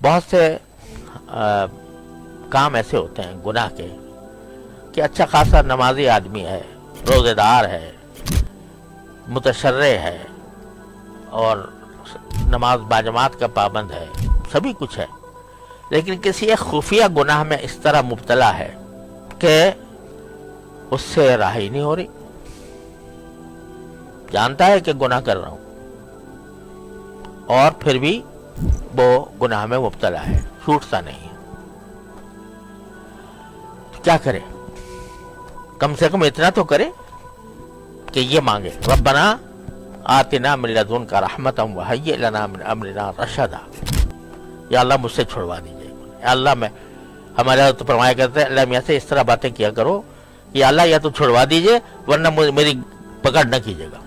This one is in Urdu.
بہت سے کام ایسے ہوتے ہیں گناہ کے کہ اچھا خاصا نمازی آدمی ہے، روزے دار ہے، متشرع ہے اور نماز باجماعت کا پابند ہے، سبھی کچھ ہے، لیکن کسی ایک خفیہ گناہ میں اس طرح مبتلا ہے کہ اس سے رہائی نہیں ہو رہی، جانتا ہے کہ گناہ کر رہا ہوں اور پھر بھی وہ گناہ میں مبتلا ہے، چھوٹتا نہیں ہے۔ کیا کرے؟ کم سے کم اتنا تو کرے کہ یہ مانگے، ربنا آتنا من لدنک رحمۃ وہیئ لنا من امرنا رشدا، یا اللہ مجھ سے چھڑوا دیجیے، یا اللہ میں ہمارے حضرت فرمایا کرتے ہیں اللہ میاں سے اس طرح باتیں کیا کرو کہ یا اللہ یا تو چھڑوا دیجیے ورنہ میری پکڑ نہ کیجیے گا۔